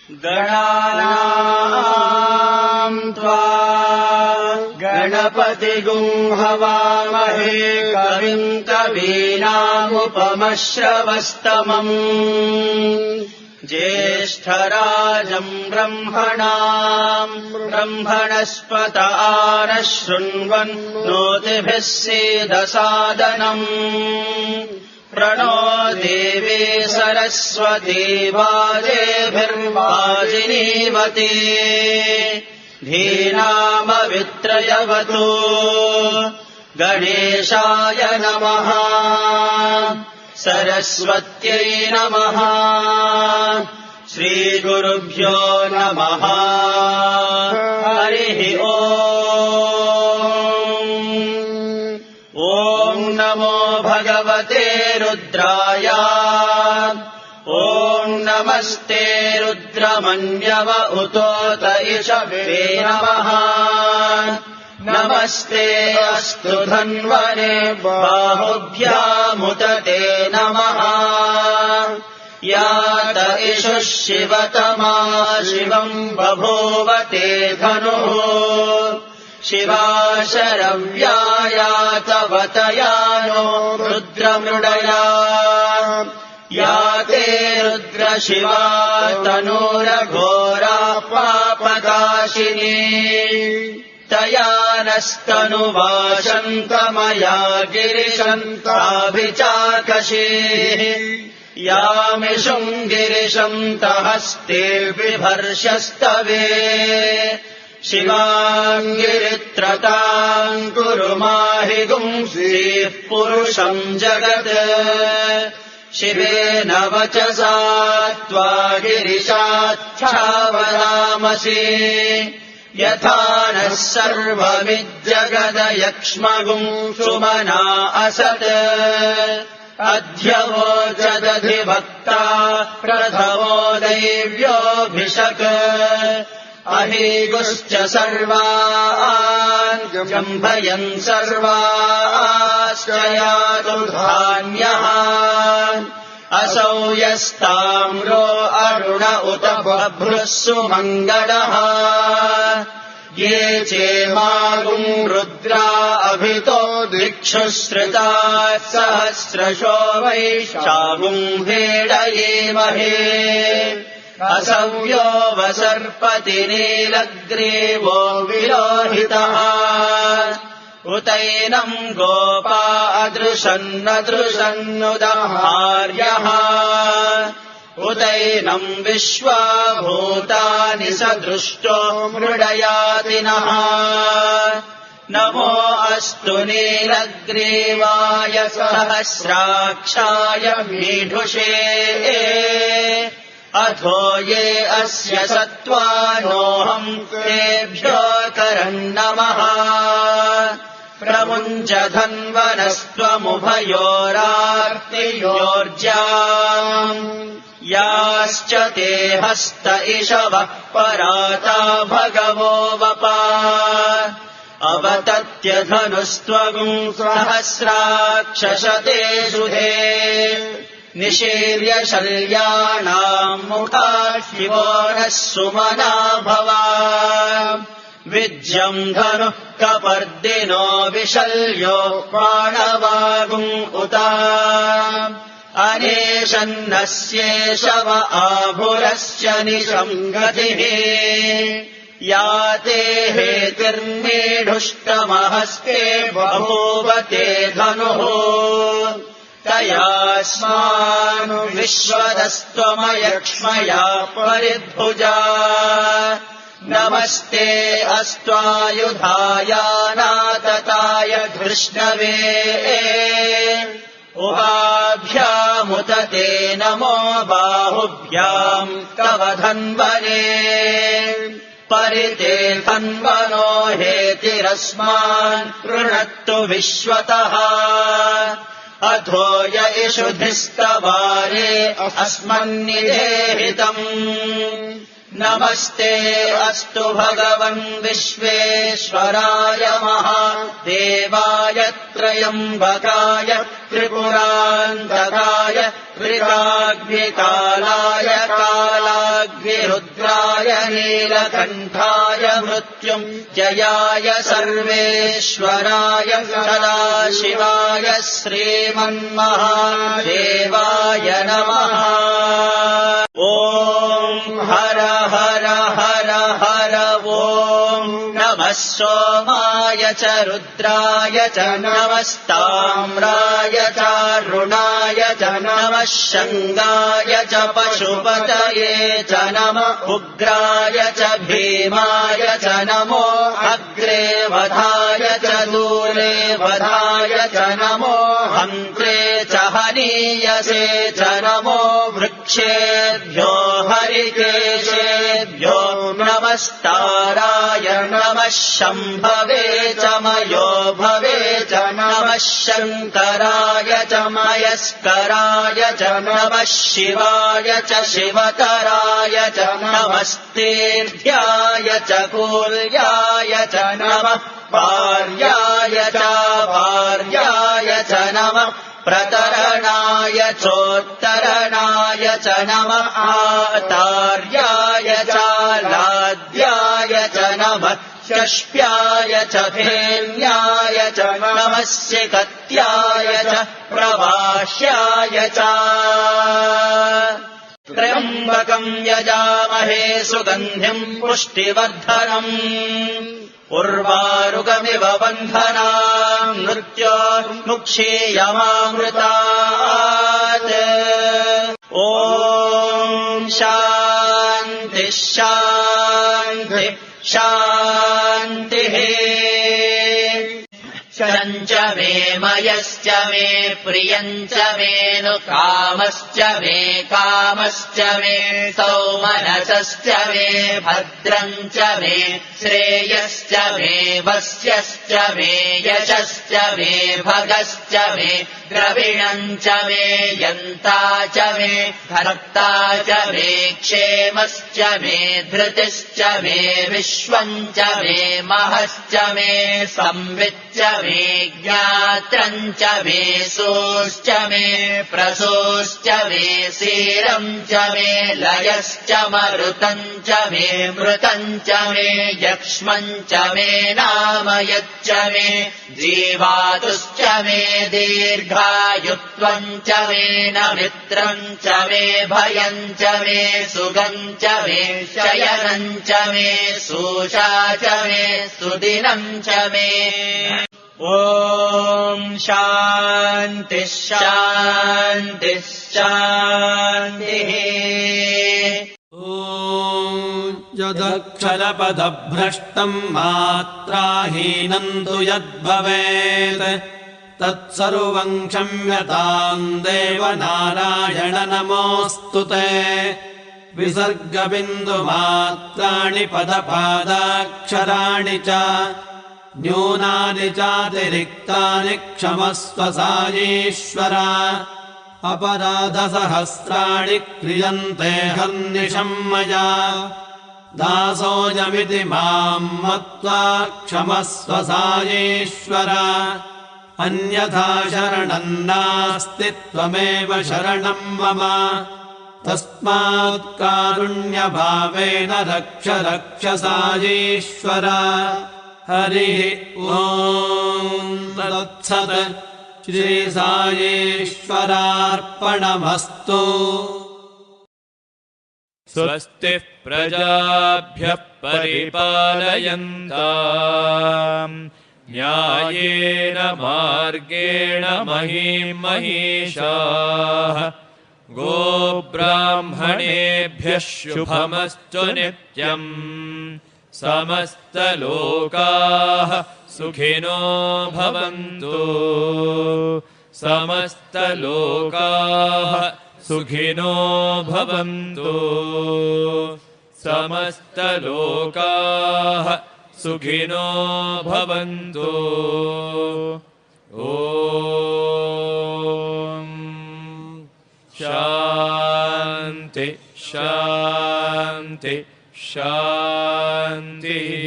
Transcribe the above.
गणानाम् त्वा गणपतिगुम् हवामहे कविम् कवीनामुपमश्रवस्तमम् ज्येष्ठराजम् ब्रह्मणस्पत आनः शृण्वन् नोतिभिः सीदसादनम् प्रणो देवी सरस्वती वाजेभिर्वाजिनीवती धीनामवित्रयवतु गणेशाय नमः सरस्वत्यै नमः श्रीगुरुभ्यो नमः हरिः ॐ नमो भगवते रुद्राय ॐ नमस्ते रुद्रमन्यव उतोत इषवे नमः नमस्ते अस्तु धन्वने बाहुभ्यामुत ते नमः यात इषुः शिवतमा शिवम् बभूव ते धनुः शिवा शरव्यायातवतया नो रुद्रमृडया या ते रुद्रशिवा तनूरघोरा पापकाशिनी तया नस्तनुवाशन्तमया गिरिशन्ताभिचाकशीः यामिषुम् गिरिशन्तहस्ते बिभर्षस्तवे शिवाम् गिरित्रताम् कुरु माहि गुंसीः पुरुषम् जगत् शिवेन वचसा त्वा गिरिशाच्छावरामसि यथा नः सर्वमिज्जगदयक्ष्मगुम् सुमना असत् अध्यवोचदधिभक्ता प्रथमो दैव्योऽभिषक् अहीगुश्च सर्वान् जम्भयन् सर्वाश्च यातु धान्यः असौ यस्ताम्रो अरुण उत बभ्रुः सुमङ्गलः ये चेमागुम् रुद्रा अभितो दिक्षुश्रिता सहस्रशो वैशागुम् हेडयेमहे असव्यो वसर्पति नीलग्रीवो विलोहितः उतैनम् गोपा अदृशन्नदृशन्नुदहार्यः उतैनम् विश्वाभूतानि स दृष्टो मृडयातिनः नमो अस्तु नीलग्रीवाय सहस्राक्षाय मीढुषे अथो ये अस्य सत्त्वानोऽहम् तेभ्यो करन्नमः प्रमुञ्च धन्वनस्त्वमुभयोरार्तियोर्जाम् याश्च ते हस्त इषवः पराता भगवो वपा अवतत्य धनुस्त्वगुम् सहस्राक्षशते सुधे निशीर्य शल्याणाम् मुखा शिवो नः सुमना भवा विज्यम् धनुः कपर्दिनो विशल्यो बाणवागुम् उता अनेशन्नस्येषव आभुरस्य निशङ्गतिः या ते हेतिर्मीढुष्टमहस्ते बभूव ते धनुः तयास्मान् विश्वदस्त्वमयक्ष्मया परिद्भुजा नमस्ते अस्त्वायुधायानातताय धृष्णवे उभाभ्यामुत ते नमो बाहुभ्याम् तव धन्वने परिते धन्वनो हेतिरस्मान् कृणत्तु विश्वतः अथो य इषुधिस्तवारे अस्मन्निदेहितम् नमस्ते अस्तु भगवन् विश्वेश्वराय महादेवाय त्रयम्बकाय त्रिपुरान्तकाय त्रिकाग्निकालाय कालाग्निकालाय वाग्विरुद्राय नीलकण्ठाय मृत्युञ्जयाय सर्वेश्वराय सदाशिवाय श्रीमन्महादेवाय नमः। ॐ हर हर हर हर ॐ नमः सोमाय च रुद्राय च नमस्ताम्राय चारुणाय च नमः शङ्गाय च पशुपतये च नमः उग्राय च भीमाय च नमो अग्रे वधाय च दूरे वधाय च नमो हन्त्रे च हनीयसे च नमो वृक्षेभ्यो हरिकेशेभ्यो नमस्ताराय नमः शम्भवे च मयो भवे च नमः शङ्कराय च मयस्कराय च नमः शिवाय च शिवतराय च नमस्तेभ्याय च कूर्याय च नमः पार्याय च पार्याय च नमः प्रतरणाय चोत्तरणाय च नमः आतार्याय च लाद्याय च नमः चष्प्याय च धेन्याय च नमः सिकत्याय च प्रवाह्याय च त्र्यम्बकम् यजामहे सुगन्धिम् पुष्टिवर्धनम् उर्वारुकमिव बन्धनान् मृत्योर्मुक्षीयमामृतात्। ॐ शान्तिः शान्तिः शान्तिः। शरञ्च मे मयश्च मे प्रियञ्च मे नु कामश्च मे कामश्च मे सौमनसश्च मे भद्रञ्च मे श्रेयश्च मे वस्यश्च मे यशश्च मे भगश्च मे द्रविणञ्च मे यन्ता च मे भर्ता च मे क्षेमश्च मे धृतिश्च मे विश्वञ्च मे महश्च मे संविच्च मे ज्ञात्रञ्च मे सोश्च मे प्रसोश्च मे सीरञ्च मे लयश्च मरुतञ्च मे मृतञ्च मे यक्ष्मञ्च मे नामयच्च मे जीवातुश्च मे दीर्घायुत्वञ्च मे न मित्रञ्च मे भयञ्च मे सुगञ्च मे शयनञ्च मे सूषा च मे सुदिनञ्च मे। ॐ शान्तिः शान्तिः शान्तिः। ॐ यदक्षरपदभ्रष्टम् मात्राहीनम् तु यद्भवेत् तत्सर्वम् क्षम्यताम् देवनारायण नमोऽस्तु ते। विसर्गबिन्दुमात्राणि पदपादाक्षराणि च न्यूनानि चातिरिक्तानि क्षमस्व सायीश्वर। अपराधसहस्राणि क्रियन्ते हर्निशम् मया दासोऽयमिति माम् मत्वा क्षमस्व सायीश्वर। अन्यथा शरणम् नास्ति त्वमेव शरणम् मम तस्मात् कारुण्यभावेन रक्ष रक्ष सायीश्वर। हरिः ॐ तत्सत्। श्रीसायीश्वरार्पणमस्तु। स्वस्तिः प्रजाभ्यः परिपालयन्ताम् न्यायेन मार्गेण महीम् महिषाः। गोब्राह्मणेभ्यः शुभमस्तु नित्यम् समस्तलोकाः सुखिनो भवन्तु समस्तलोकाः सुखिनो भवन्तु समस्तलोकाः सुखिनो भवन्तु। ॐ शान्ति शान्ति शान्तिः।